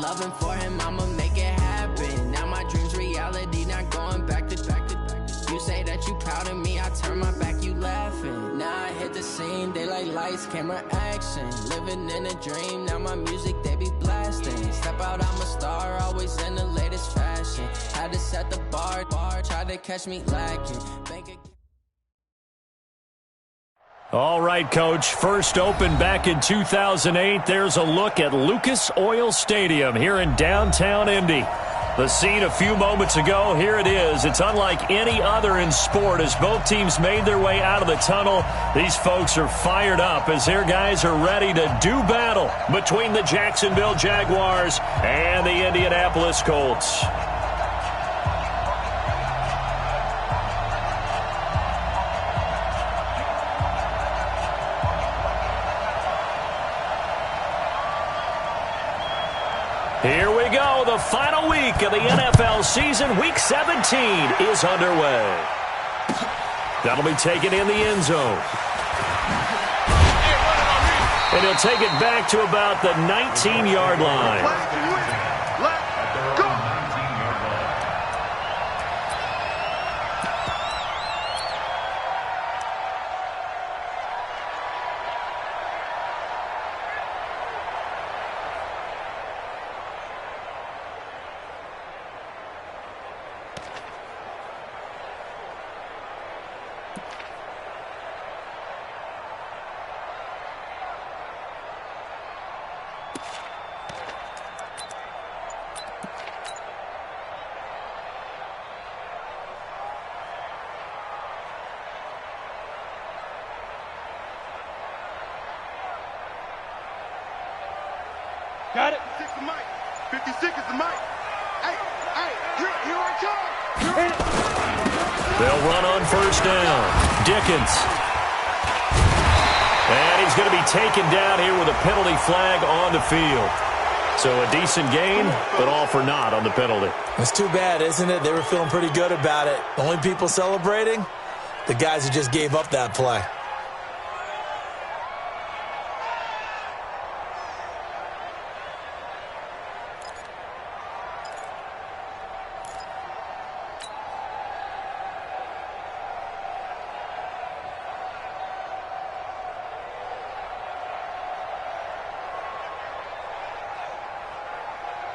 loving for him, I'ma make it happen. Now my dream's reality, not going back to back to back. You say that you proud of me, I turn my back, you laughing. Now I hit the scene, they like lights, camera, action. Living in a dream, now my music, they be blasting. Step out, I'm a star, always in the latest fashion. Had to set the bar, try to catch me lacking. All right, Coach. First opened back in 2008. There's a look at Lucas Oil Stadium here in downtown Indy. The scene a few moments ago, here it is. It's unlike any other in sport as both teams made their way out of the tunnel. These folks are fired up as their guys are ready to do battle between the Jacksonville Jaguars and the Indianapolis Colts. Here we go. The final week of the NFL season. Week 17 is underway. That'll be taken in the end zone. And he'll take it back to about the 19-yard line. Got it. 56 the mic. 56 is the mic. Hey, here I come. They'll run on first down. Dickens. And he's going to be taken down here with a penalty flag on the field. So a decent gain, but all for naught on the penalty. It's too bad, isn't it? They were feeling pretty good about it. The only people celebrating, the guys who just gave up that play.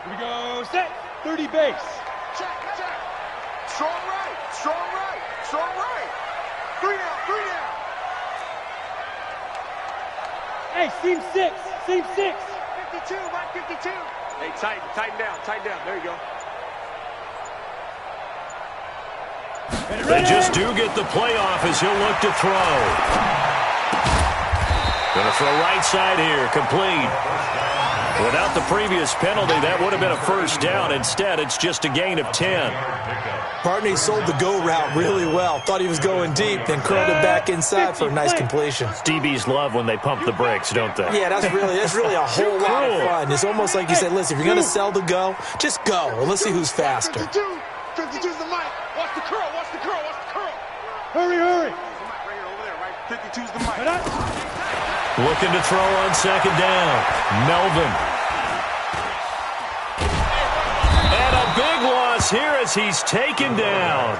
Here we go, set, 30 base. Check. Strong right. Strong right. Three down. Hey, seam six. 52, right 52. Hey, tighten down. There you go. They just do get the play off as he'll look to throw. Going to throw right side here, complete. Without the previous penalty, that would have been a first down. Instead, it's just a gain of 10. Partner sold the go route really well. Thought he was going deep, then curled it back inside for a nice completion. DBs love when they pump the brakes, don't they? Yeah, that's really a whole lot of fun. It's almost like you said, listen, if you're going to sell the go, just go. And let's see who's faster. 52's the mic. Watch the curl. Hurry. Right here, over there, right? 52's the mic. Looking to throw on second down. Melvin. And a big loss here as he's taken down.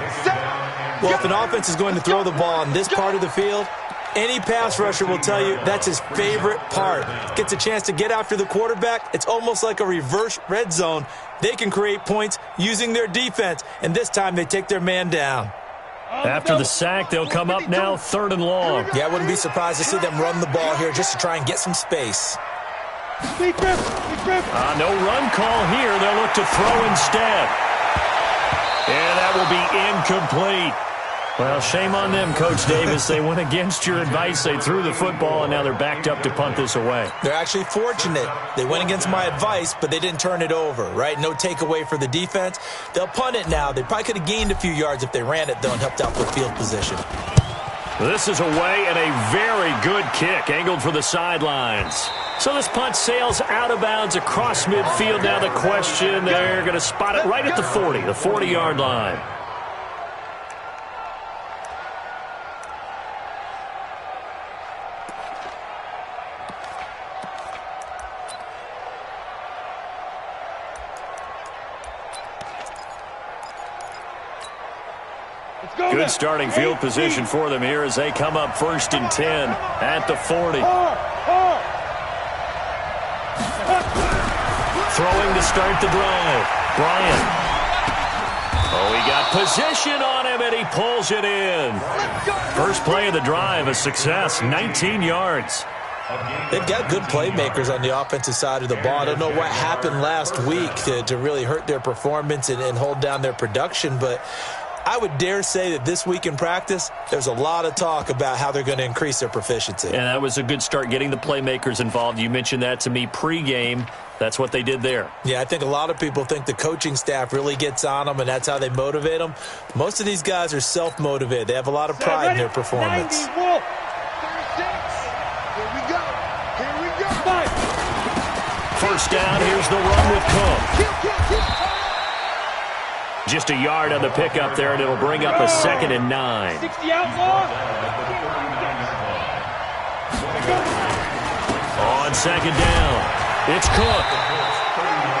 Well, if an offense is going to throw the ball on this part of the field, any pass rusher will tell you that's his favorite part. Gets a chance to get after the quarterback. It's almost like a reverse red zone. They can create points using their defense, and this time they take their man down. After the sack, they'll come up now 3rd and long. Yeah, I wouldn't be surprised to see them run the ball here just to try and get some space. No run call here. They'll look to throw instead. And that will be incomplete. Well, shame on them, Coach Davis. They went against your advice. They threw the football, and now they're backed up to punt this away. They're actually fortunate. They went against my advice, but they didn't turn it over, right? No takeaway for the defense. They'll punt it now. They probably could have gained a few yards if they ran it, though, and helped out with field position. This is away and a very good kick, angled for the sidelines. So this punt sails out of bounds across midfield. Now the question, they're going to spot it right at the 40, the 40-yard line. Good starting field position for them here as they come up 1st and 10 at the 40. Throwing to start the drive. Bryant. Oh, he got position on him, and he pulls it in. First play of the drive, a success, 19 yards. They've got good playmakers on the offensive side of the ball. I don't know what happened last week to really hurt their performance and hold down their production, but I would dare say that this week in practice, there's a lot of talk about how they're going to increase their proficiency. And that was a good start, getting the playmakers involved. You mentioned that to me pregame. That's what they did there. Yeah, I think a lot of people think the coaching staff really gets on them, and that's how they motivate them. Most of these guys are self-motivated. They have a lot of pride in their performance. 90, Here we go. First down, here's the run with Cook. Just a yard on the pickup there, and it'll bring up a 2nd and 9. 60 outlaw. On 2nd down, it's Cook.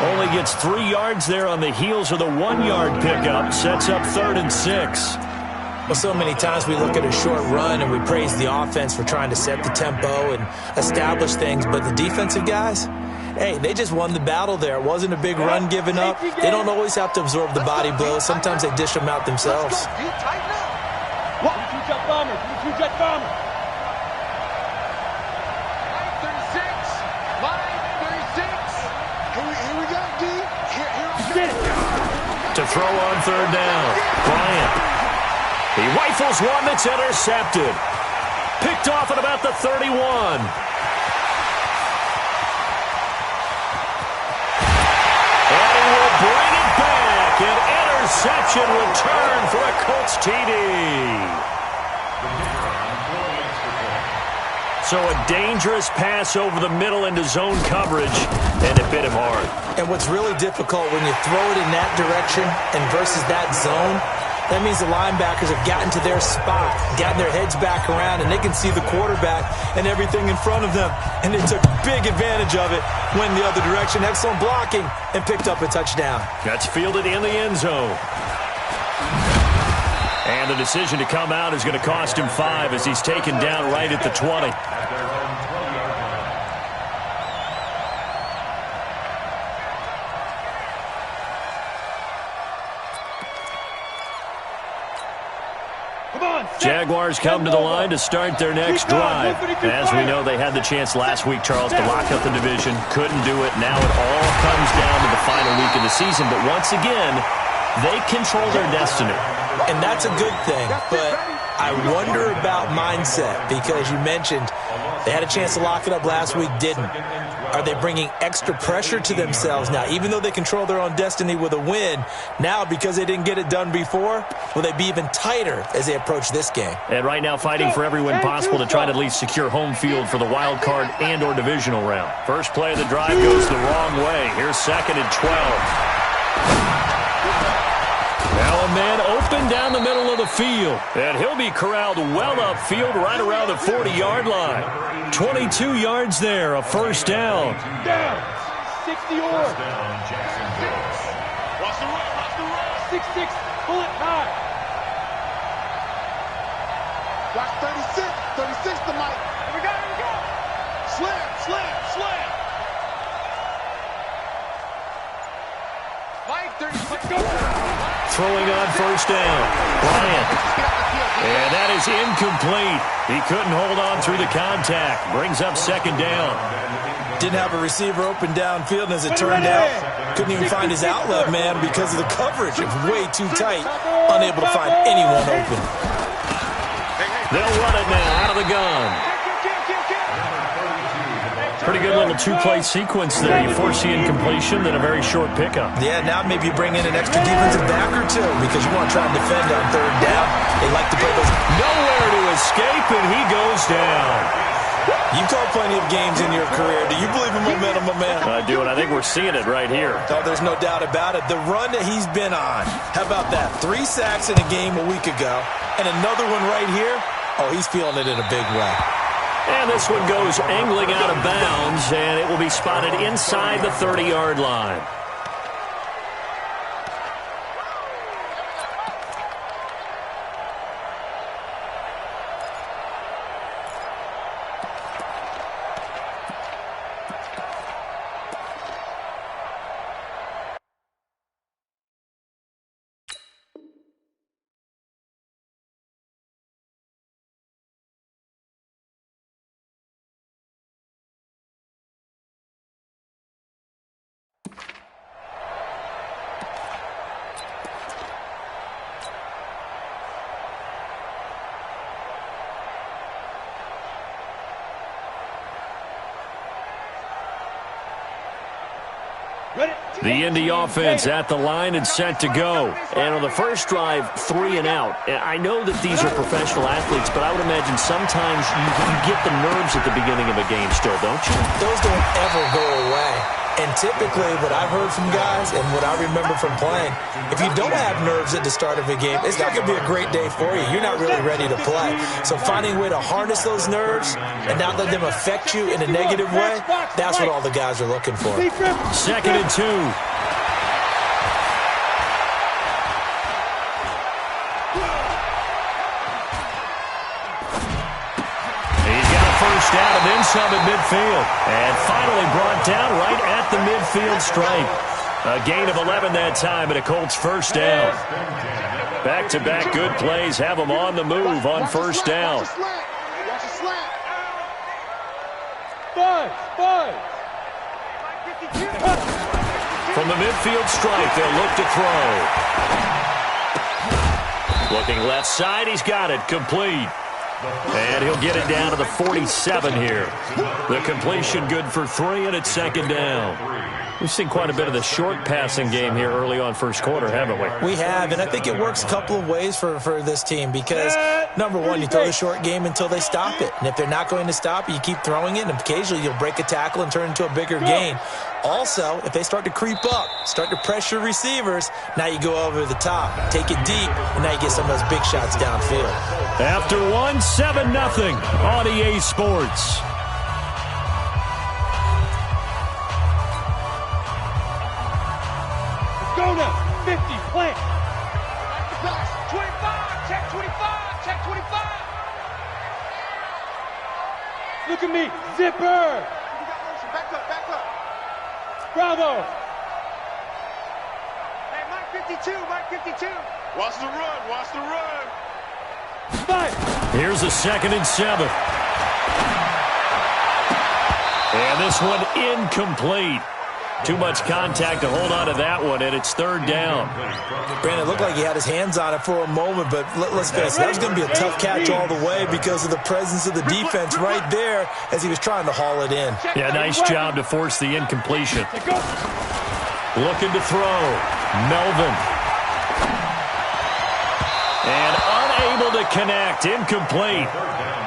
Only gets 3 yards there on the heels of the 1-yard pickup. Sets up 3rd and 6. Well, so many times we look at a short run and we praise the offense for trying to set the tempo and establish things, but the defensive guys, hey, they just won the battle there. It wasn't a big run given up. They don't always have to absorb the body blows. Sometimes they dish them out themselves. Two-jet bomber. 36. Here we go, D. Here. To throw on 3rd down, Bryant. He rifles one that's intercepted. Picked off at about the 31. And he will bring it back. An interception return for a Colts TD. So a dangerous pass over the middle into zone coverage, and it bit him hard. And what's really difficult when you throw it in that direction and versus that zone, that means the linebackers have gotten to their spot, gotten their heads back around, and they can see the quarterback and everything in front of them. And they took big advantage of it, went the other direction, excellent blocking, and picked up a touchdown. That's fielded in the end zone. And the decision to come out is going to cost him 5 as he's taken down right at the 20. Jaguars come to the line to start their next drive. As we know, they had the chance last week, Charles, to lock up the division. Couldn't do it. Now it all comes down to the final week of the season. But once again, they control their destiny. And that's a good thing. But I wonder about mindset because you mentioned they had a chance to lock it up last week, didn't. Are they bringing extra pressure to themselves now? Even though they control their own destiny with a win, now because they didn't get it done before, will they be even tighter as they approach this game? And right now fighting for every win possible to try to at least secure home field for the wild card and or divisional round. First play of the drive goes the wrong way. Here's 2nd and 12. Now a man open down the middle of the field. And he'll be corralled well upfield right around the 40-yard line. 22 yards there, a first down. Down. 60 or. Watch the run. 6-6. Pull it high. Watch 36. 36 to Mike. Here we go. Slam. Mike, 36. Go. Throwing on first down. Bryant. And that is incomplete. He couldn't hold on through the contact. Brings up 2nd down. Didn't have a receiver open downfield, and as it turned out, couldn't even find his outlet man because of the coverage. It was way too tight. Unable to find anyone open. They'll run it now out of the gun. Pretty good little 2-play sequence there. You force the incompletion, then a very short pickup. Yeah, now maybe you bring in an extra defensive back or two because you want to try and defend on 3rd down. They like to play those. Nowhere to escape, and he goes down. You've called plenty of games in your career. Do you believe in momentum, my man? I do, and I think we're seeing it right here. Oh, there's no doubt about it. The run that he's been on. How about that? 3 sacks in a game a week ago, and another one right here. Oh, he's feeling it in a big way. And this one goes angling out of bounds, and it will be spotted inside the 30-yard line. The Indy offense at the line and set to go. And on the first drive, 3 and out. I know that these are professional athletes, but I would imagine sometimes you get the nerves at the beginning of a game still, don't you? Those don't ever go away. And typically, what I've heard from guys and what I remember from playing, if you don't have nerves at the start of a game, it's not going to be a great day for you. You're not really ready to play. So finding a way to harness those nerves and not let them affect you in a negative way, that's what all the guys are looking for. 2nd and 2. First down and then some at midfield. And finally brought down right at the midfield stripe. A gain of 11 that time and a Colts first down. Back-to-back good plays have them on the move on first down. From the midfield stripe, they'll look to throw. Looking left side, he's got it, complete. And he'll get it down to the 47 here. The completion good for 3, and it's 2nd down. We've seen quite a bit of the short passing game here early on first quarter, haven't we? We have, and I think it works a couple of ways for this team because, number one, you throw the short game until they stop it. And if they're not going to stop it, you keep throwing it, and occasionally you'll break a tackle and turn it into a bigger gain. Also, if they start to creep up, start to pressure receivers, now you go over the top, take it deep, and now you get some of those big shots downfield. After 1, 7-0 on EA Sports. Go now. 50, plant. 25, check 25, check 25. Look at me, zipper. Back up. Bravo. Hey, Mike 52. Watch the run. Five. Here's a 2nd and 7. And this one incomplete. Too much contact to hold on to that one, and it's 3rd down. Brandon, it looked like he had his hands on it for a moment, but let's face it, that was going to be a tough catch all the way because of the presence of the defense right there as he was trying to haul it in. Yeah, nice job to force the incompletion. Looking to throw. Melvin. And unable to connect. Incomplete.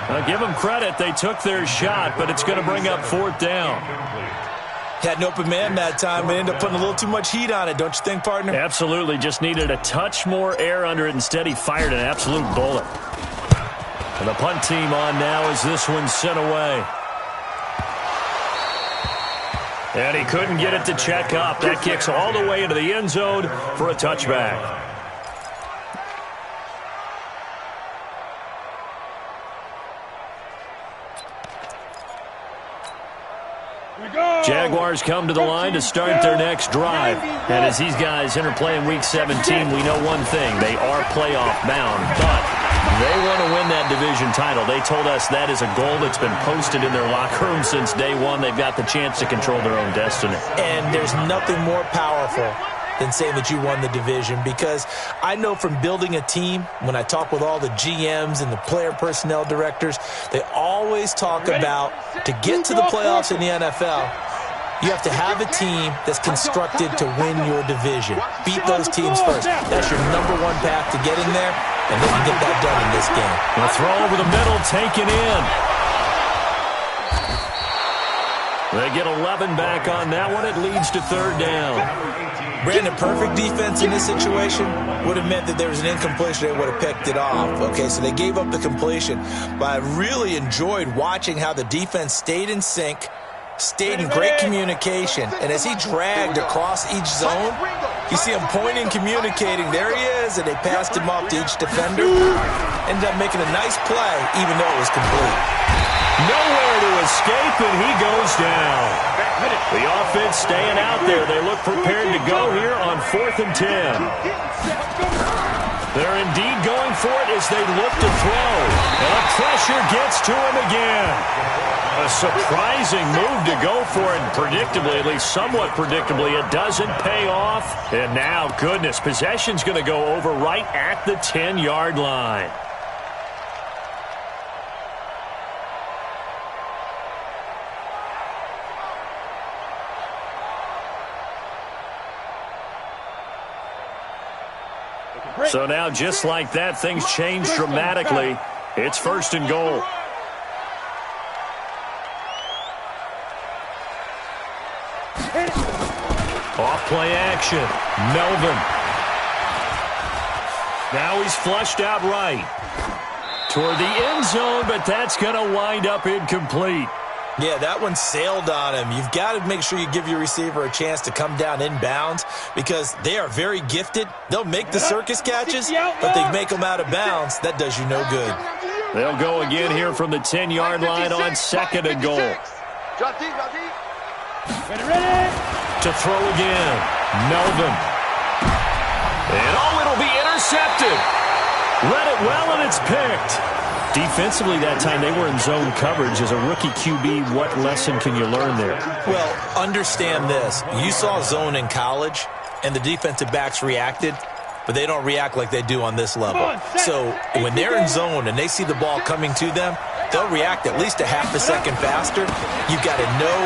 I'll give them credit. They took their shot, but it's going to bring up 4th down. Had an open man that time and ended up putting a little too much heat on it, don't you think, partner? Absolutely. Just needed a touch more air under it. Instead, he fired an absolute bullet. And the punt team on now as this one's sent away. And he couldn't get it to check up. That kicks all the way into the end zone for a touchback. Jaguars come to the line to start their next drive. And as these guys interplay in Week 17, we know one thing. They are playoff bound, but they want to win that division title. They told us that is a goal that's been posted in their locker room since day one. They've got the chance to control their own destiny. And there's nothing more powerful than saying that you won the division, because I know from building a team, when I talk with all the GMs and the player personnel directors, they always talk about to get to the playoffs in the NFL, you have to have a team that's constructed to win your division. Beat those teams first. That's your #1 path to getting there, and then you get that done in this game. The throw over the middle, taken in. They get 11 back on that one. It leads to 3rd down. Brandon, perfect defense in this situation would have meant that there was an incompletion. They would have picked it off. Okay, so they gave up the completion. But I really enjoyed watching how the defense stayed in sync, stayed in great communication. And as he dragged across each zone, you see him pointing, communicating. There he is, and they passed him off to each defender. Ended up making a nice play, even though it was complete. Nowhere to escape, and he goes down. The offense staying out there. They look prepared to go here on 4th and 10. They're indeed going for it as they look to throw. And the pressure gets to him again. A surprising move to go for it. Predictably, at least somewhat predictably, it doesn't pay off. And now, goodness, possession's going to go over right at the 10-yard line. So now, just like that, things change dramatically. It's 1st and goal. Off play action. Melvin. Now he's flushed out right. Toward the end zone, but that's going to wind up incomplete. Yeah, that one sailed on him. You've got to make sure you give your receiver a chance to come down inbounds because they are very gifted. They'll make the circus catches, but they make them out of bounds. That does you no good. They'll go again here from the 10-yard line on 2nd and goal. To throw again, Melvin. And it'll be intercepted. Read it well, and it's picked. Defensively that time, they were in zone coverage. As a rookie QB, what lesson can you learn there? Well, understand this. You saw zone in college, and the defensive backs reacted, but they don't react like they do on this level. So when they're in zone and they see the ball coming to them, they'll react at least a half a second faster. You've got to know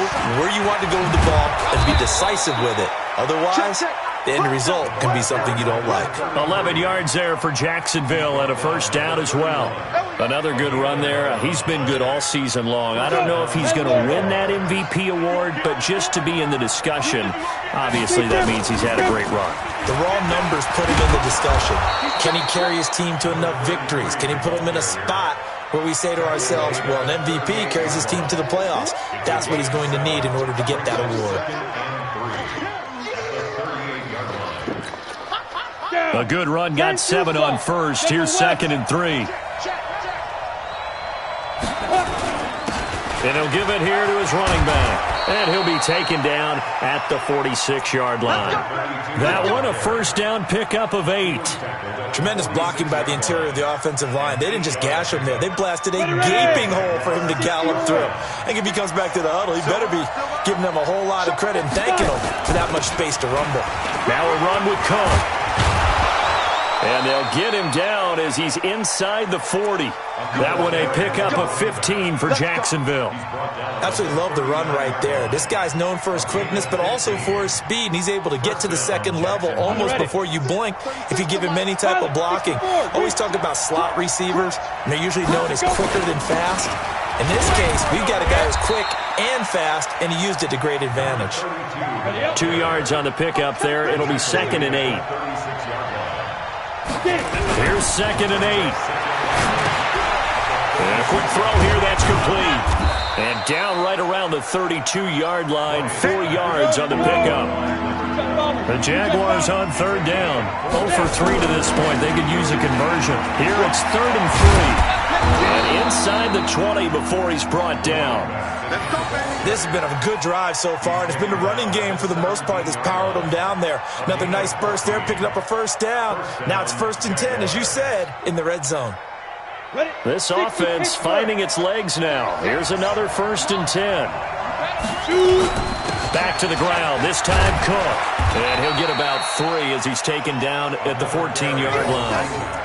where you want to go with the ball and be decisive with it. Otherwise, the end result can be something you don't like. 11 yards there for Jacksonville and a 1st down as well. Another good run there. He's been good all season long. I don't know if he's going to win that MVP award, but just to be in the discussion, obviously that means he's had a great run. The raw numbers put him in the discussion. Can he carry his team to enough victories? Can he put him in a spot where we say to ourselves, well, an MVP carries his team to the playoffs? That's what he's going to need in order to get that award. A good run, got 7 on 1st. Here's 2nd and 3. And he'll give it here to his running back. And he'll be taken down at the 46-yard line. That one, a 1st down pickup of 8. Tremendous blocking by the interior of the offensive line. They didn't just gash him there. They blasted a gaping hole for him to gallop through. I think if he comes back to the huddle, he better be giving them a whole lot of credit and thanking them for that much space to rumble. Now a run with Cook. And they'll get him down as he's inside the 40. That one a pickup of 15 for Jacksonville. Absolutely love the run right there. This guy's known for his quickness, but also for his speed. And he's able to get to the 2nd level almost before you blink if you give him any type of blocking. Always talk about slot receivers, and they're usually known as quicker than fast. In this case, we've got a guy who's quick and fast, and he used it to great advantage. 2 yards on the pickup there. It'll be 2nd and 8. Here's 2nd and 8. And a quick throw here, that's complete. And down right around the 32-yard line, 4 yards on the pickup. The Jaguars on 3rd down. 0 for 3 to this point. They could use a conversion. Here it's 3rd and 3. And inside the 20 before he's brought down. This has been a good drive so far, and it's been the running game for the most part that's powered them down there. Another nice burst there, picking up a 1st down. Now it's 1st and 10, as you said, in the red zone. This offense finding its legs now. Here's another 1st and 10. Back to the ground, this time Cook. And he'll get about 3 as he's taken down at the 14-yard line.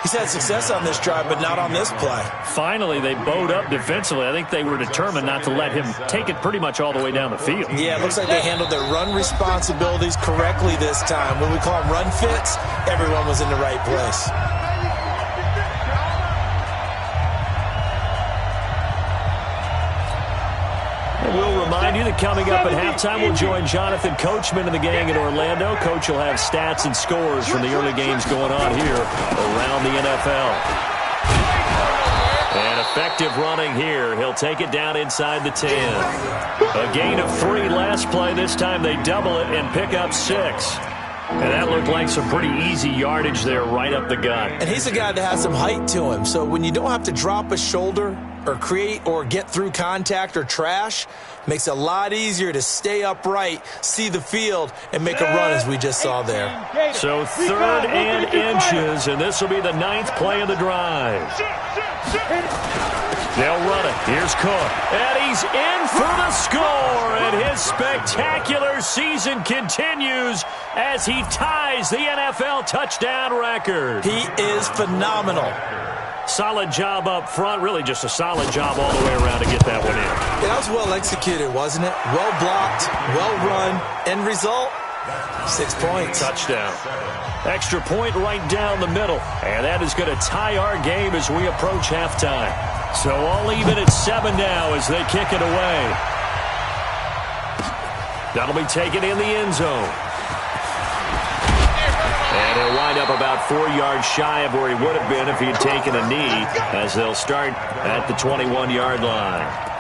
He's had success on this drive, but not on this play. Finally, they bowed up defensively. I think they were determined not to let him take it pretty much all the way down the field. Yeah, it looks like they handled their run responsibilities correctly this time. When we call them run fits, everyone was in the right place. We'll remind you that coming up at halftime, we'll join Jonathan Coachman and the gang in Orlando. Coach will have stats and scores from the early games going on here around the NFL. And effective running here. He'll take it down inside the 10. A gain of 3 last play. This time they double it and pick up 6. And that looked like some pretty easy yardage there right up the gut. And he's a guy that has some height to him. So when you don't have to drop a shoulder or create or get through contact or trash, makes it a lot easier to stay upright, see the field, and make a run as we just saw there. So 3rd and inches, and this will be the 9th play of the drive. They'll run it. Here's Cook. And he's in for the score. And his spectacular season continues as he ties the NFL touchdown record. He is phenomenal. Solid job up front. Really just a solid job all the way around to get that one in. Yeah, that was well executed, wasn't it? Well blocked, well run. End result, 6 points. Touchdown. Extra point right down the middle. And that is going to tie our game as we approach halftime. So all even at 7 now as they kick it away. That'll be taken in the end zone. And he'll wind up about 4 yards shy of where he would have been if he had taken a knee, as they'll start at the 21-yard line.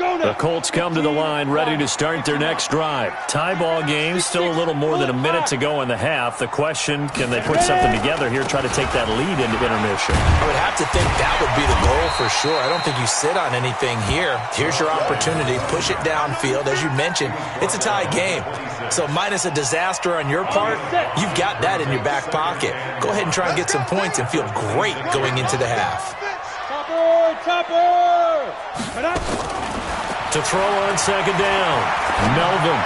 The Colts come to the line ready to start their next drive. Tie ball game, still a little more than a minute to go in the half. The question, can they put something together here, try to take that lead into intermission? I would have to think that would be the goal for sure. I don't think you sit on anything here. Here's your opportunity. Push it downfield. As you mentioned, it's a tie game. So minus a disaster on your part, you've got that in your back pocket. Go ahead and try and get some points and feel great going into the half. To throw on second down, Melvin.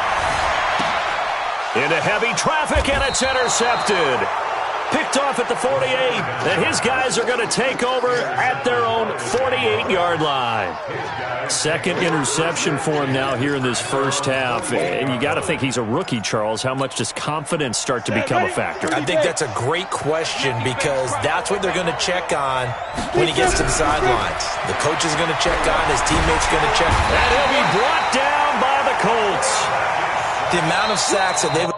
Into heavy traffic, and it's intercepted. Picked off at the 48, and his guys are going to take over at their own 48-yard line. Second interception for him now here in this first half. And you got to think he's a rookie, Charles. How much does confidence start to become a factor? I think that's a great question because that's what they're going to check on when he gets to the sidelines. The coach is going to check on, his teammates going to check. And he'll be brought down by the Colts. The amount of sacks that they've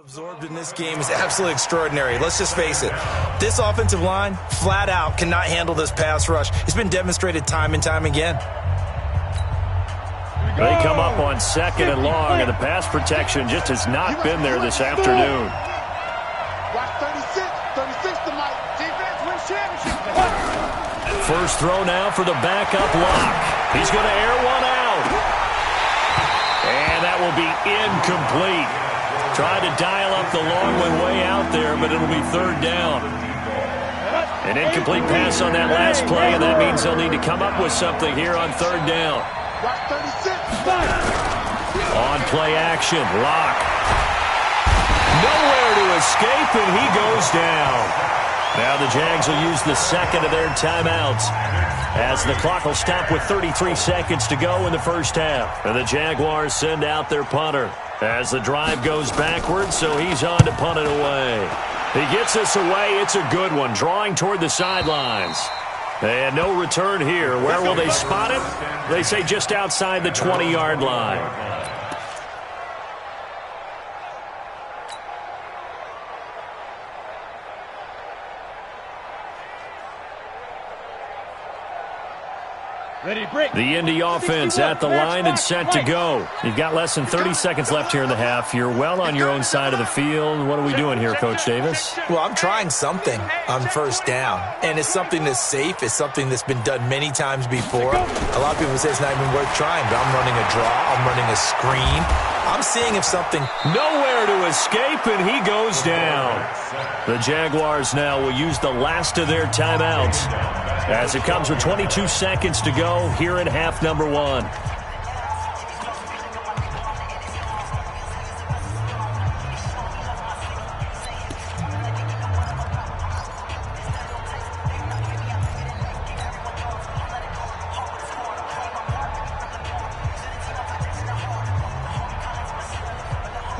absorbed in this game is absolutely extraordinary. Let's just face it. This offensive line, flat out, cannot handle this pass rush. It's been demonstrated time and time again. They come up on second and long, and the pass protection just has not been there this afternoon. Watch 36 to Mike. Defense wins championship. First throw now for the backup lock. He's going to air one out. And that will be incomplete. Tried to dial up the long one way out there, but it'll be third down. An incomplete pass on that last play, and that means they'll need to come up with something here on third down. On play action, Lock. Nowhere to escape, and he goes down. Now the Jags will use the second of their timeouts as the clock will stop with 33 seconds to go in the first half. And the Jaguars send out their punter as the drive goes backwards, so he's on to punt it away. He gets this away. It's a good one, drawing toward the sidelines. And no return here. Where will they spot it? They say just outside the 20-yard line. The Indy offense at the line and set to go. You've got less than 30 seconds left here in the half. You're well on your own side of the field. What are we doing here, Coach Davis? Well, I'm trying something on first down, and it's something that's safe. It's something that's been done many times before. A lot of people say it's not even worth trying, but I'm running a draw. I'm running a screen. I'm seeing if something... Nowhere to escape, and he goes down. The Jaguars now will use the last of their timeouts as it comes with 22 seconds to go here in half number one.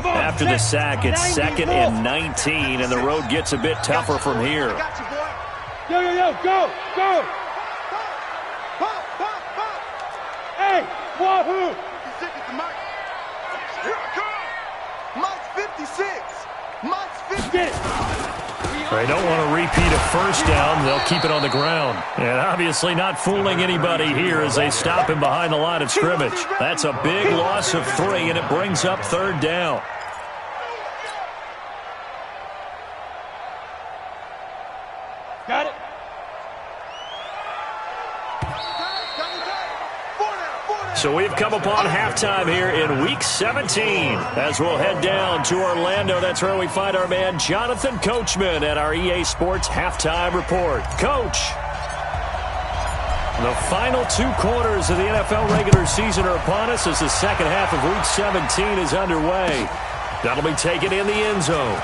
After the sack, it's 2nd and 19, and the road gets a bit tougher from here. Yo, go! Hey, wahoo! 56 is the Mike. Here I come! Mike's 56! Mike's 50! They don't want to repeat a first down. They'll keep it on the ground. And obviously not fooling anybody here as they stop him behind the line of scrimmage. That's a big loss of 3, and it brings up third down. Got it. So we've come upon halftime here in Week 17 as we'll head down to Orlando. That's where we find our man Jonathan Coachman at our EA Sports Halftime Report. Coach. The final 2 quarters of the NFL regular season are upon us as the second half of Week 17 is underway. That'll be taken in the end zone.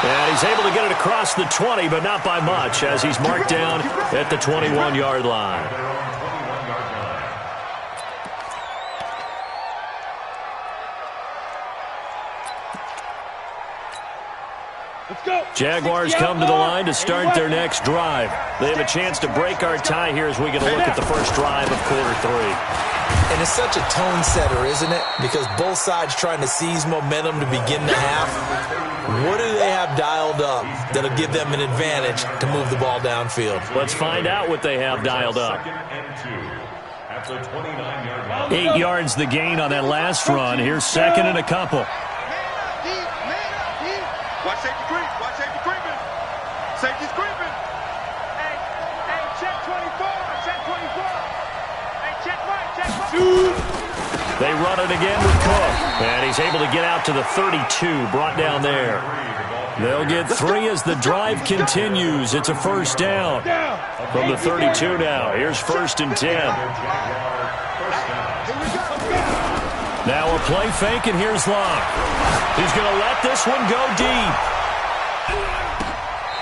And he's able to get it across the 20, but not by much, as he's marked down at the 21-yard line. Jaguars come to the line to start their next drive. They have a chance to break our tie here as we get a look at the first drive of quarter 3. And it's such a tone setter, isn't it? Because both sides trying to seize momentum to begin the half. What do they have dialed up that'll give them an advantage to move the ball downfield? Let's find out what they have dialed up. 8 yards the gain on that last run. Here's second and a couple. Watch safety creep. Watch safety creeping. Safety's creeping. Hey, check 24. Check 24. Hey, check right. Check right. They run it again with Cook. And he's able to get out to the 32, brought down there. They'll get 3 as the drive continues. It's a first down. From the 32 now. Here's first and 10. Now a play fake, and here's Long. He's going to let this one go deep.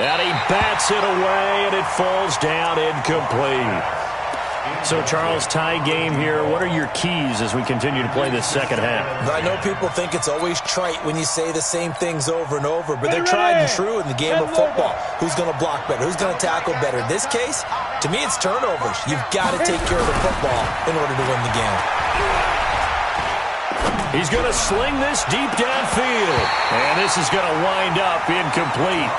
And he bats it away, and it falls down incomplete. So, Charles, tie game here. What are your keys as we continue to play this second half? I know people think it's always trite when you say the same things over and over, but they're tried and true in the game of football. Who's going to block better? Who's going to tackle better? In this case, to me, it's turnovers. You've got to take care of the football in order to win the game. He's going to sling this deep downfield. And this is going to wind up incomplete.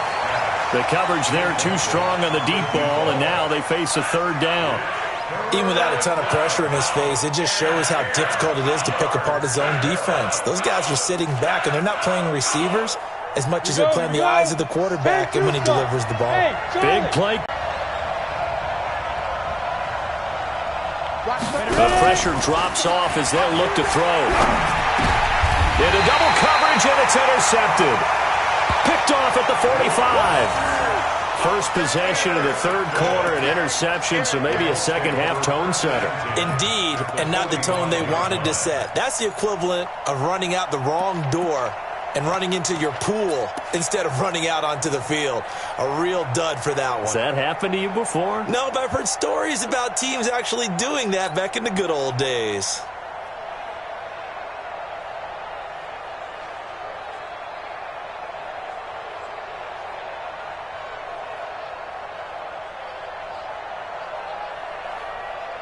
The coverage there too strong on the deep ball, and now they face a third down. Even without a ton of pressure in his face, it just shows how difficult it is to pick apart his own defense. Those guys are sitting back, and they're not playing receivers as much as they're playing the eyes of the quarterback and when he delivers the ball. Big play. The pressure drops off as they'll look to throw. Into double coverage, and it's intercepted. Picked off at the 45. First possession of the third quarter, an interception, so maybe a second-half tone setter. Indeed, and not the tone they wanted to set. That's the equivalent of running out the wrong door and running into your pool instead of running out onto the field. A real dud for that one. Has that happened to you before? No, but I've heard stories about teams actually doing that back in the good old days.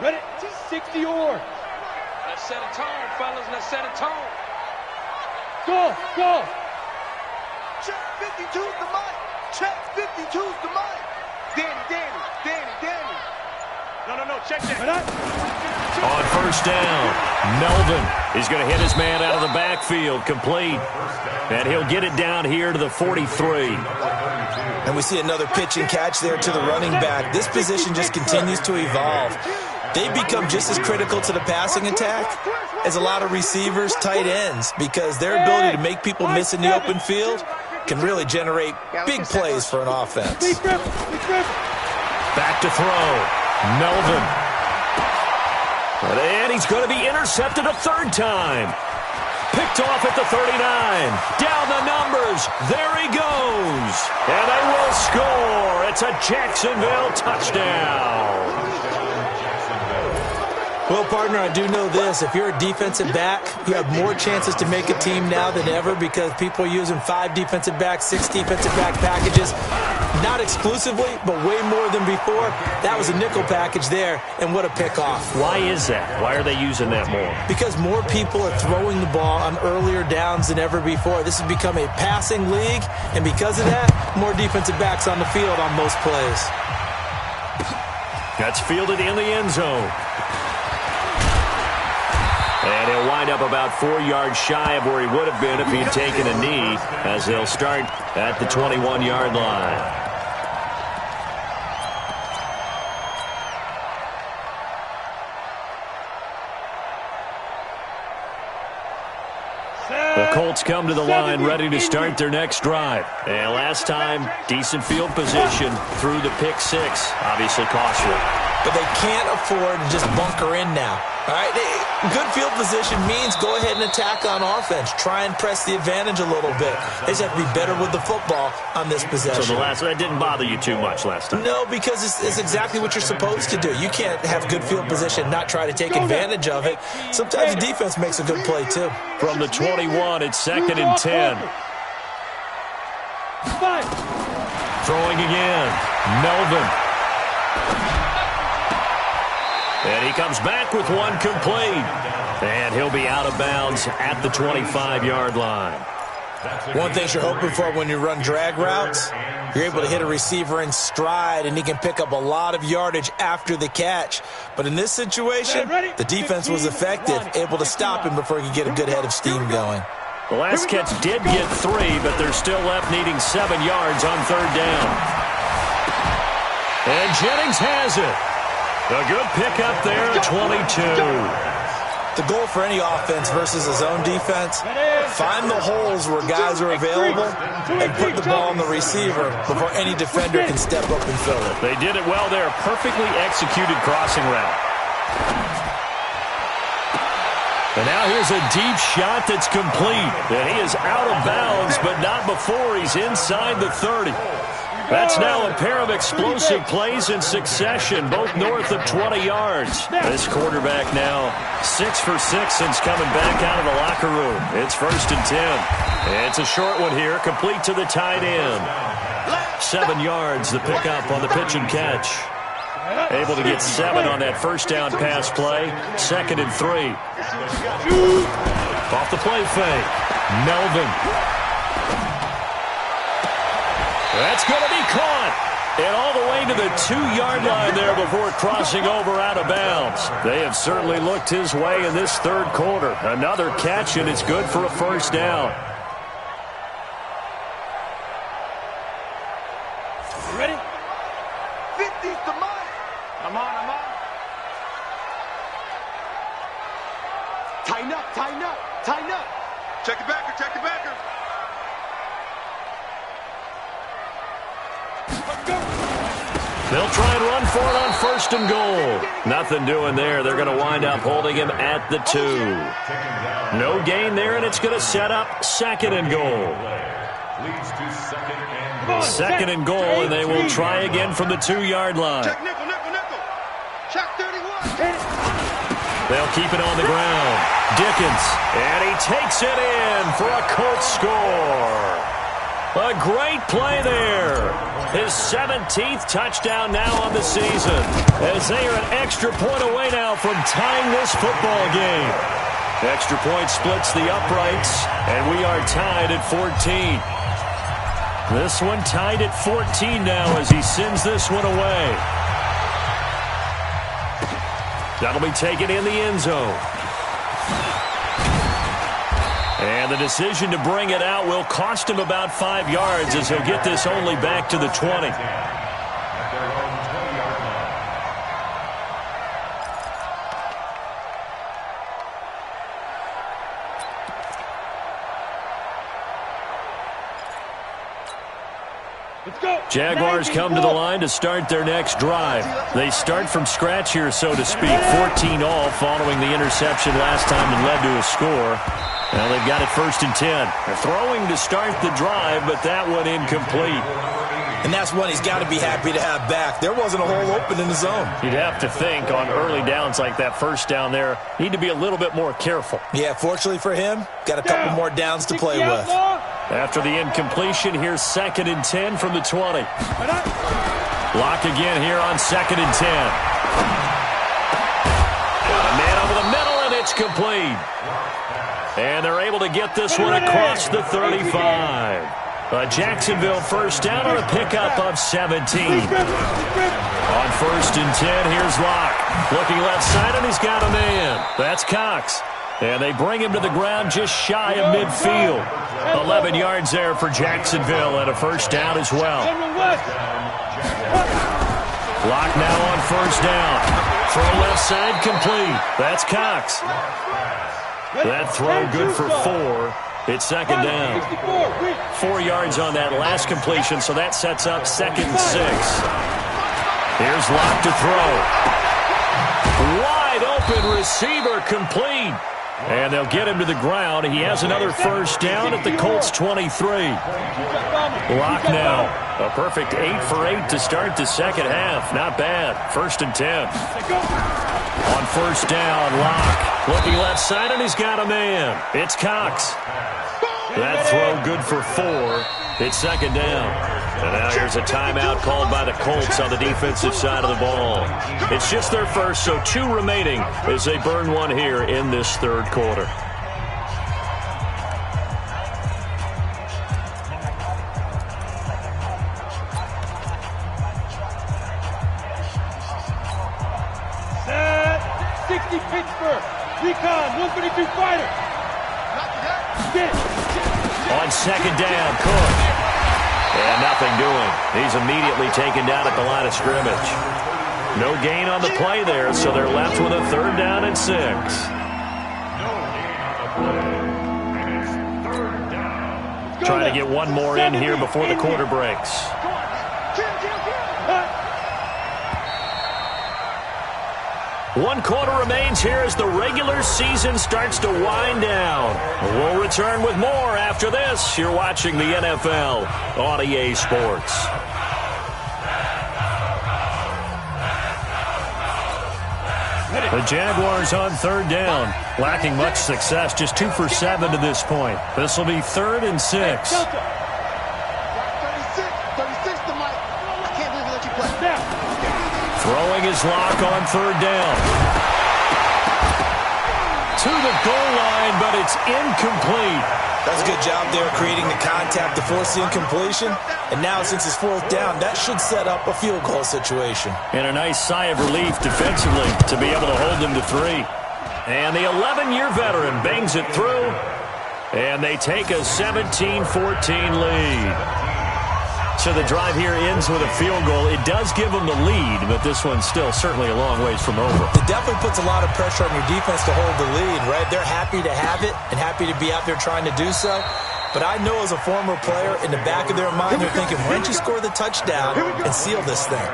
Ready? 60 or. Let's set a tone, fellas. Let's set a tone. Go, go. Check 52's the mic. Check 52's the mic. Danny. No. Check that. On first down, Melvin is going to hit his man out of the backfield, complete. And he'll get it down here to the 43. And we see another pitch and catch there to the running back. This position just continues to evolve. They become just as critical to the passing attack as a lot of receivers, tight ends, because their ability to make people miss in the open field can really generate big plays for an offense. Back to throw, Melvin. And he's going to be intercepted a third time. Picked off at the 39. Down the numbers. There he goes. And they will score. It's a Jacksonville touchdown. Well, partner, I do know this. If you're a defensive back, you have more chances to make a team now than ever because people are using 5 defensive backs, 6 defensive back packages. Not exclusively, but way more than before. That was a nickel package there, and what a pickoff. Why is that? Why are they using that more? Because more people are throwing the ball on earlier downs than ever before. This has become a passing league, and because of that, more defensive backs on the field on most plays. That's fielded in the end zone. And he'll wind up about 4 yards shy of where he would have been if he had taken a knee, as they'll start at the 21-yard line. The Colts come to the line ready to start their next drive. And last time, decent field position through the pick six. Obviously costly. But they can't afford to just bunker in now. All right, good field position means go ahead and attack on offense. Try and press the advantage a little bit. They just have to be better with the football on this possession. So that didn't bother you too much last time? No, because it's exactly what you're supposed to do. You can't have good field position and not try to take advantage of it. Sometimes the defense makes a good play, too. From the 21, it's 2nd and 10. Throwing again. Melvin. And he comes back with one complete. And he'll be out of bounds at the 25-yard line. One thing you're hoping for when you run drag routes, you're able to hit a receiver in stride, and he can pick up a lot of yardage after the catch. But in this situation, the defense was effective, able to stop him before he could get a good head of steam going. The last catch did get 3, but they're still left needing 7 yards on 3rd down. And Jennings has it. A good pickup there at 22. The goal for any offense versus a zone defense, find the holes where guys are available and put the ball on the receiver before any defender can step up and fill it. They did it well there. Perfectly executed crossing route. And now here's a deep shot that's complete. And he is out of bounds, but not before he's inside the 30. That's now a pair of explosive plays in succession, both north of 20 yards. This quarterback now 6 for 6 since coming back out of the locker room. It's 1st and 10. It's a short one here, complete to the tight end. 7 yards, the pickup on the pitch and catch. Able to get 7 on that first down pass play. 2nd and 3. Off the play fake. Melvin. That's going to be caught. And all the way to the 2-yard line there before crossing over out of bounds. They have certainly looked his way in this 3rd quarter. Another catch, and it's good for a 1st down. You ready? 50's the mark. I'm on. Tighten up. Check the backer. They'll try and run for it on 1st and goal. Nothing doing there. They're going to wind up holding him at the 2. No gain there, and it's going to set up 2nd and goal. 2nd and goal, and they will try again from the 2-yard line. Check nickel. Check 31. They'll keep it on the ground. Dickens, and he takes it in for a Colts score. A great play there. His 17th touchdown now on the season, as they are an extra point away now from tying this football game. Extra point splits the uprights, and we are tied at 14. This one tied at 14 now as he sends this one away. That'll be taken in the end zone. And the decision to bring it out will cost him about 5 yards as he'll get this only back to the 20. Jaguars come to the line to start their next drive. They start from scratch here, so to speak. 14 all following the interception last time that led to a score. Now they've got it 1st and 10. They're throwing to start the drive, but that one incomplete. And that's one he's got to be happy to have back. There wasn't a hole open in the zone. You'd have to think on early downs like that 1st down there, need to be a little bit more careful. Yeah, fortunately for him, got a couple more downs to play with. After the incompletion, here's 2nd and 10 from the 20. Lock again here on 2nd and 10. Got a man over the middle, and it's complete. And they're able to get this one across the 35. A Jacksonville 1st down on a pickup of 17. On 1st and 10, here's Locke. Looking left side, and he's got a man. That's Cox. And they bring him to the ground just shy of midfield. 11 yards there for Jacksonville and a 1st down as well. Locke now on 1st down. Throw left side complete. That's Cox. That throw good for 4. It's second down. 4 yards on that last completion, so that sets up 2nd and 6. Here's Locke to throw. Wide open receiver, complete. And they'll get him to the ground. He has another first down at the Colts 23. Locke now. A perfect 8 for 8 to start the second half. Not bad. 1st and 10. On first down, Locke looking left side, and he's got a man. It's Cox. That throw good for 4. It's second down. And now here's a timeout called by the Colts on the defensive side of the ball. It's just their first, so 2 remaining as they burn one here in this third quarter. Set. 60 Pittsburgh. Recon, 132 fighter. On second down, Cook. And nothing doing. He's immediately taken down at the line of scrimmage. No gain on the play there, so they're left with a 3rd down and 6. Trying to get one more in here before the quarter breaks. 1 quarter remains here as the regular season starts to wind down. We'll return with more after this. You're watching the NFL on EA Sports. The Jaguars on 3rd down. Lacking much success, just 2 for 7 to this point. This will be 3rd and 6. Throwing his Locke on 3rd down. To the goal line, but it's incomplete. That's a good job there creating the contact to force the incompletion. And now since it's 4th down, that should set up a field goal situation. And a nice sigh of relief defensively to be able to hold them to 3. And the 11-year veteran bangs it through. And they take a 17-14 lead. So the drive here ends with a field goal. It does give them the lead, but this one's still certainly a long ways from over. It definitely puts a lot of pressure on your defense to hold the lead, right? They're happy to have it and happy to be out there trying to do so. But I know as a former player, in the back of their mind, they're thinking, why don't you score the touchdown and seal this thing?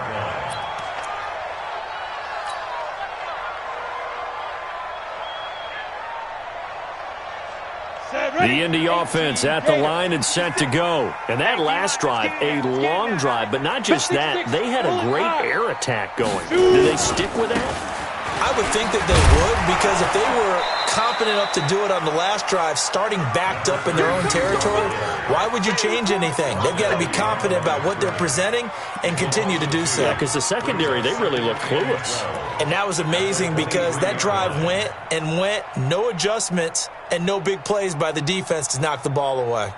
The Indy offense at the line and set to go. And that last drive, a long drive, but not just that. They had a great air attack going. Do they stick with that? I would think that they would, because if they were confident enough to do it on the last drive, starting backed up in their own territory, why would you change anything? They've got to be confident about what they're presenting and continue to do so. Yeah, because the secondary, they really look clueless. And that was amazing because that drive went and went, no adjustments, and no big plays by the defense to knock the ball away.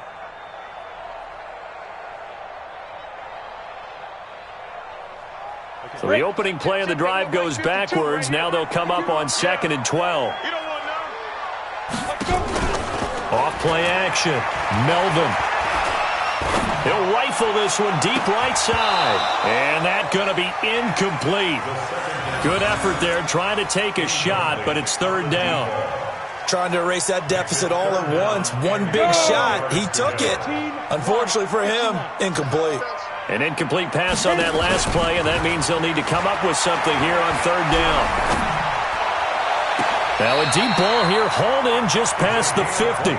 So the opening play of the drive goes backwards. Now they'll come up on 2nd and 12. Off play action. Melvin. He'll rifle this one deep right side. And that's going to be incomplete. Good effort there trying to take a shot, but it's 3rd down. Trying to erase that deficit all at once. One big shot. He took it. Unfortunately for him, incomplete. An incomplete pass on that last play, and that means they'll need to come up with something here on 3rd down. Now a deep ball here, hauled in just past the 50.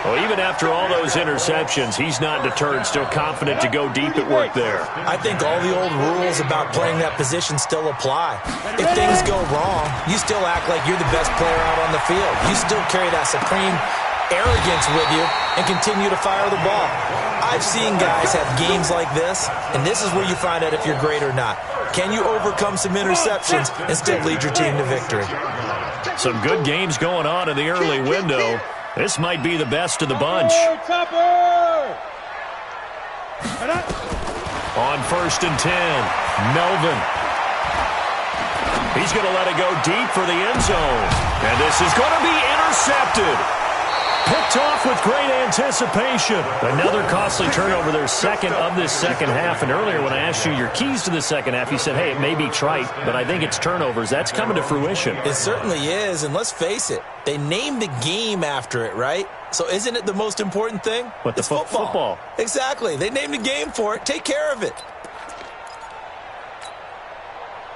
Well, even after all those interceptions, he's not deterred, still confident to go deep at work there. I think all the old rules about playing that position still apply. If things go wrong, you still act like you're the best player out on the field. You still carry that supreme arrogance with you and continue to fire the ball. I've seen guys have games like this, and this is where you find out if you're great or not. Can you overcome some interceptions and still lead your team to victory? Some good games going on in the early window. This might be the best of the bunch. On 1st and 10, Melvin. He's going to let it go deep for the end zone. And this is going to be intercepted. Picked off with great anticipation. Another costly turnover, their 2nd of this second half. And earlier when I asked you your keys to the second half, you said, hey, it may be trite, but I think it's turnovers. That's coming to fruition. It certainly is, and let's face it, they named the game after it, right? So isn't it the most important thing? But it's football. Exactly. They named a game for it. Take care of it.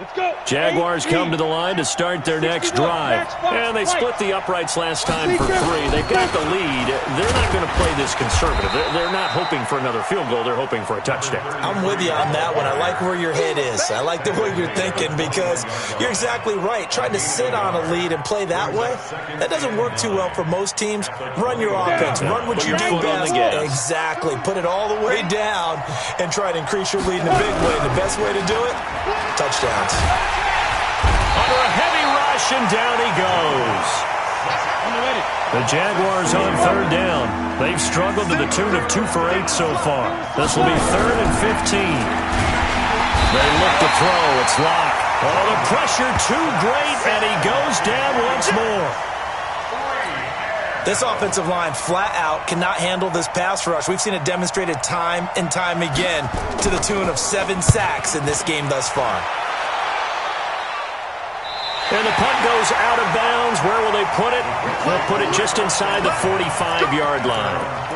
Let's go. Jaguars come to the line to start their next drive. And they split the uprights last time for 3. They've got the lead. They're not going to play this conservative. They're not hoping for another field goal. They're hoping for a touchdown. I'm with you on that one. I like where your head is. I like the way you're thinking because you're exactly right. Trying to sit on a lead and play that way, that doesn't work too well for most teams. Run your offense. Run what you do best. Exactly. Put it all the way down and try to increase your lead in a big way. The best way to do it, touchdowns. Under a heavy rush, and down he goes. The Jaguars on 3rd down. They've struggled to the tune of 2 for 8 so far. This will be 3rd and 15. They look to throw. It's locked. Oh, the pressure too great, and he goes down once more. This offensive line flat out cannot handle this pass rush. We've seen it demonstrated time and time again to the tune of 7 sacks in this game thus far. And the punt goes out of bounds. Where will they put it? They'll put it just inside the 45-yard line.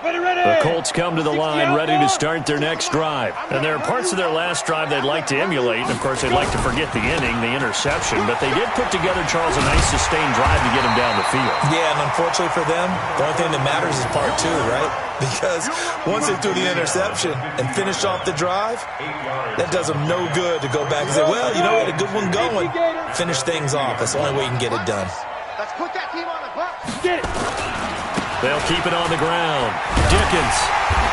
The Colts come to the line ready to start their next drive. And there are parts of their last drive they'd like to emulate. And, of course, they'd like to forget the inning, the interception. But they did put together, Charles, a nice sustained drive to get him down the field. Yeah, and unfortunately for them, the only thing that matters is part 2, right? Because once they threw the interception and finished off the drive, that does them no good to go back and say, well, you know, we had a good one going. Finish things off. That's the only way you can get it done. Let's put that team on the bus. Get it. They'll keep it on the ground. Dickens.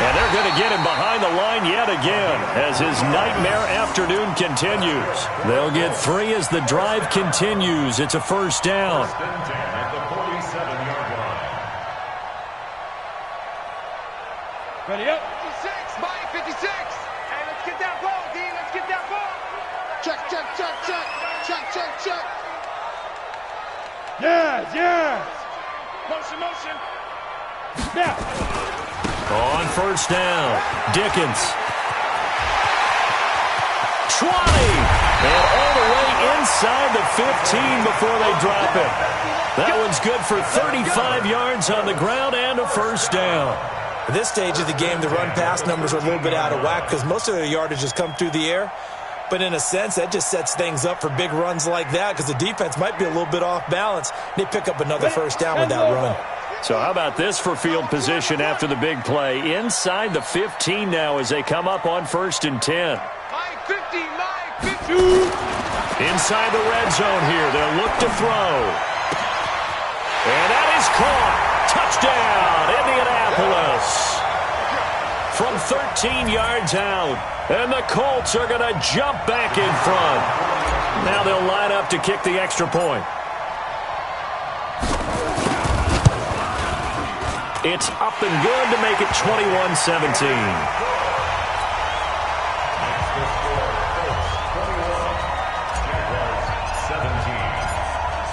And they're going to get him behind the line yet again as his nightmare afternoon continues. They'll get 3 as the drive continues. It's a 1st down. Ready up. 56, Mike, 56. Hey, let's get that ball, D. Let's get that ball. Check, check, check, check. Check, check, check. Yes, yes. Motion, motion. Now. On 1st down, Dickens. 20. And all the way inside the 15 before they drop it. That one's good for 35 yards on the ground and a 1st down. At this stage of the game, the run-pass numbers are a little bit out of whack because most of their yardage has come through the air. But in a sense, that just sets things up for big runs like that because the defense might be a little bit off balance. They pick up another 1st down with that run. So how about this for field position after the big play? Inside the 15 now as they come up on 1st and 10. Mike 50, Mike 50. Inside the red zone here. They'll look to throw. And that is caught. Touchdown, Indianapolis. From 13 yards out. And the Colts are going to jump back in front. Now they'll line up to kick the extra point. It's up and good to make it 21-17.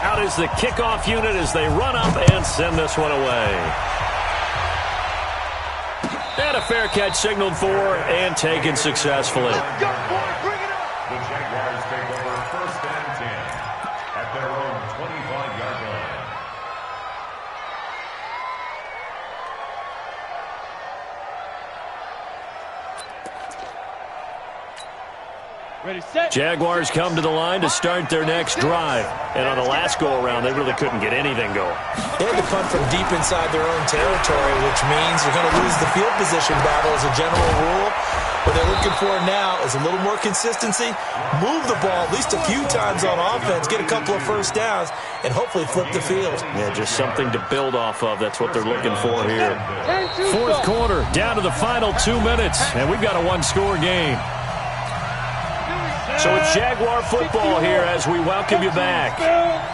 Out is the kickoff unit as they run up and send this one away. And a fair catch signaled for and taken successfully. Let's go, boy, bring it up. The Jaguars take over 1st and 10 at their own 25-yard line. Ready, set. Jaguars come to the line to start their next drive. And on the last go-around, they really couldn't get anything going. They had to punt from deep inside their own territory, which means you're going to lose the field position battle as a general rule. What they're looking for now is a little more consistency, move the ball at least a few times on offense, get a couple of 1st downs, and hopefully flip the field. Yeah, just something to build off of. That's what they're looking for here. 4th quarter, down to the final 2 minutes, and we've got a 1-score game. So it's Jaguar football here as we welcome you back.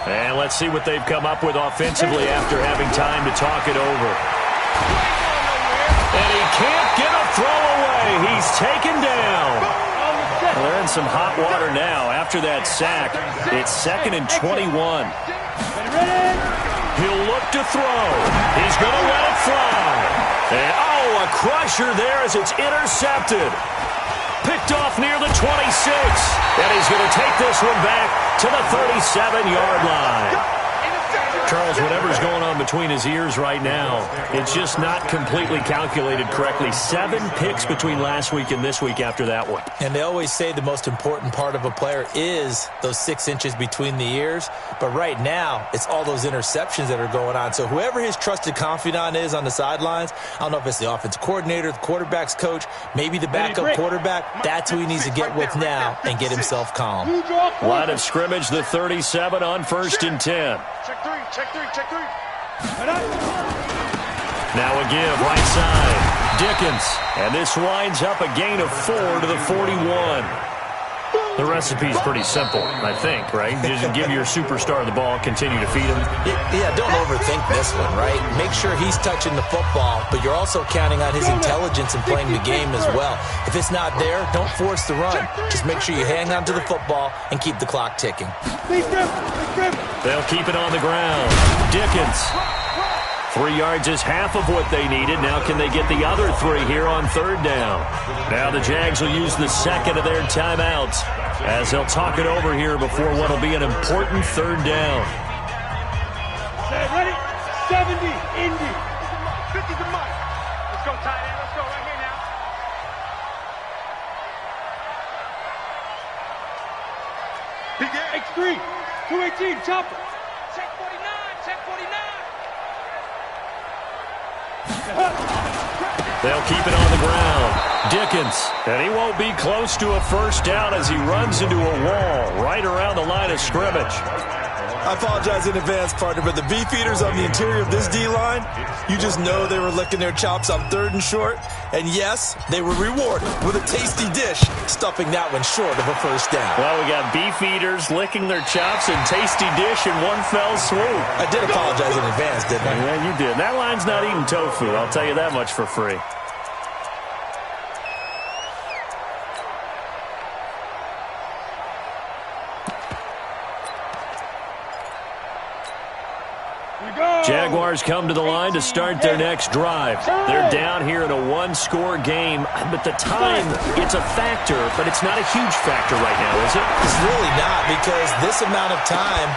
And let's see what they've come up with offensively after having time to talk it over. And he can't get a throw away. He's taken down. Well, they're in some hot water now after that sack. It's 2nd and 21. He'll look to throw. He's going to let it fly. And, oh, a crusher there as it's intercepted. Picked off near the 26. And he's going to take this one back to the 37-yard line. Charles, whatever's going on between his ears right now, it's just not completely calculated correctly. 7 picks between last week and this week after that one. And they always say the most important part of a player is those 6 inches between the ears. But right now, it's all those interceptions that are going on. So whoever his trusted confidant is on the sidelines, I don't know if it's the offensive coordinator, the quarterback's coach, maybe the backup quarterback, that's who he needs to get with now and get himself calm. Line of scrimmage, the 37 on 1st and 10. Check three, check three. Now a give, right side. Dickens. And this winds up a gain of 4 to the 41. The recipe's pretty simple, I think, right? Just give your superstar the ball, continue to feed him. Yeah, don't overthink this one, right? Make sure he's touching the football, but you're also counting on his intelligence in playing the game as well. If it's not there, don't force the run. Just make sure you hang on to the football and keep the clock ticking. They'll keep it on the ground. Dickens. 3 yards is half of what they needed. Now can they get the other 3 here on 3rd down? Now the Jags will use the second of their timeouts as they'll talk it over here before what will be an important 3rd down. Ready? 70, Indy. 50 to Mike. Let's go, tight end. Let's go right here now. X3, 218, chopper. Check 49, check 49. They'll keep it on the ground. Dickens. And he won't be close to a 1st down as he runs into a wall right around the line of scrimmage. I apologize in advance, partner, but the beefeaters on the interior of this D-line, you just know they were licking their chops on 3rd and short. And yes, they were rewarded with a tasty dish, stuffing that one short of a 1st down. Well, we got beefeaters licking their chops and tasty dish in one fell swoop. I did apologize in advance, didn't I? Yeah, you did. That line's not eating tofu, I'll tell you that much for free. Jaguars come to the line to start their next drive. They're down here in a 1-score game, but the time, it's a factor, but it's not a huge factor right now, is it? It's really not, because this amount of time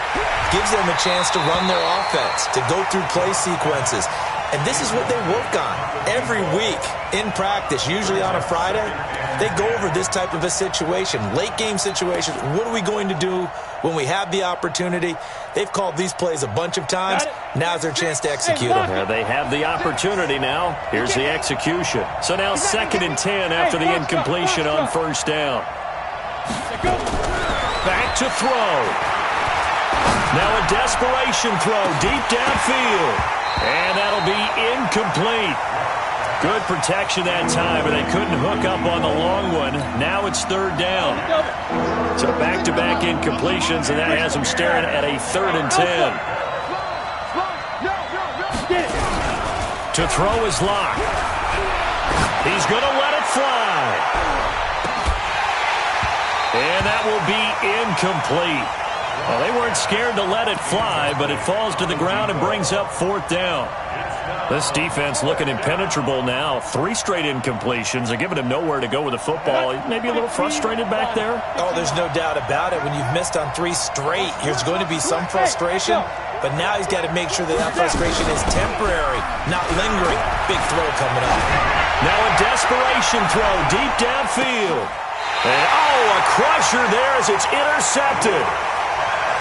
gives them a chance to run their offense, to go through play sequences. And this is what they work on every week in practice, usually on a Friday. They go over this type of a situation, late game situations. What are we going to do when we have the opportunity? They've called these plays a bunch of times. Now's their chance to execute them. Yeah, they have the opportunity now. Here's the execution. So now 2nd and 10 after the incompletion on 1st down. Back to throw. Now a desperation throw deep downfield. And that'll be incomplete. Good protection that time, but they couldn't hook up on the long one. Now it's 3rd down. So back-to-back incompletions, and that has them staring at a 3rd and 10. To throw his lock. He's going to let it fly. And that will be incomplete. Well, they weren't scared to let it fly, but it falls to the ground and brings up 4th down. This defense looking impenetrable now. 3 straight incompletions. They're giving him nowhere to go with the football. Maybe a little frustrated back there. Oh, there's no doubt about it. When you've missed on 3 straight, there's going to be some frustration. But now he's got to make sure that frustration is temporary, not lingering. Big throw coming up. Now a desperation throw deep downfield. And, oh, a crusher there as it's intercepted.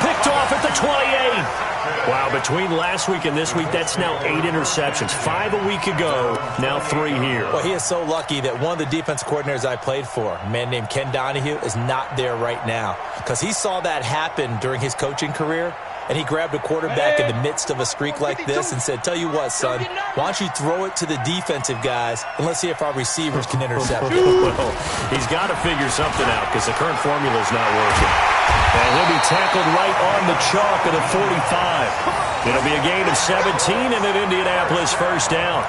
Picked off at the 28. Wow, between last week and this week, that's now 8 interceptions. 5 a week ago, now 3 here. Well, he is so lucky that one of the defense coordinators I played for, a man named Ken Donahue, is not there right now. Because he saw that happen during his coaching career, and he grabbed a quarterback in the midst of a streak like this and said, tell you what, son, why don't you throw it to the defensive guys, and let's see if our receivers can intercept it. Well, he's got to figure something out because the current formula is not working. And he'll be tackled right on the chalk at a 45. It'll be a gain of 17 and an Indianapolis 1st down.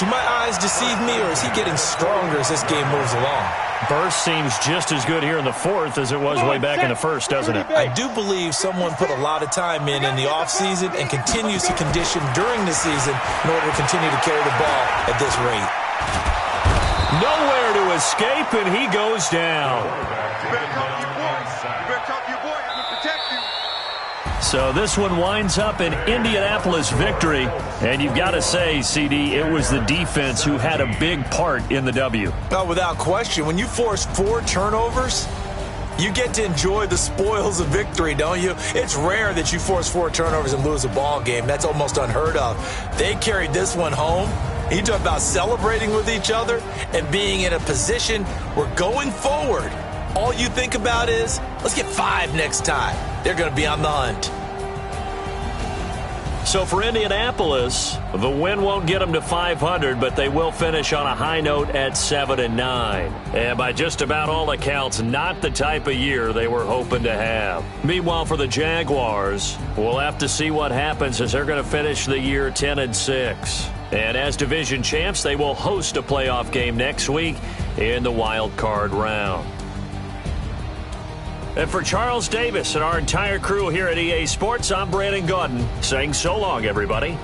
Do my eyes deceive me, or is he getting stronger as this game moves along? Burst seems just as good here in the fourth as it was way back in the first, doesn't it? I do believe someone put a lot of time in the offseason and continues to condition during the season in order to continue to carry the ball at this rate. Nowhere to escape, and he goes down. So this one winds up an Indianapolis victory. And you've got to say, CD, it was the defense who had a big part in the W. Oh, without question. When you force 4 turnovers, you get to enjoy the spoils of victory, don't you? It's rare that you force 4 turnovers and lose a ball game. That's almost unheard of. They carried this one home. You talk about celebrating with each other and being in a position where going forward, all you think about is, let's get 5 next time. They're going to be on the hunt. So for Indianapolis, the win won't get them to 500, but they will finish on a high note at 7-9. And by just about all accounts, not the type of year they were hoping to have. Meanwhile, for the Jaguars, we'll have to see what happens as they're going to finish the year 10-6. And as division champs, they will host a playoff game next week in the wild card round. And for Charles Davis and our entire crew here at EA Sports, I'm Brandon Gaudin saying so long, everybody.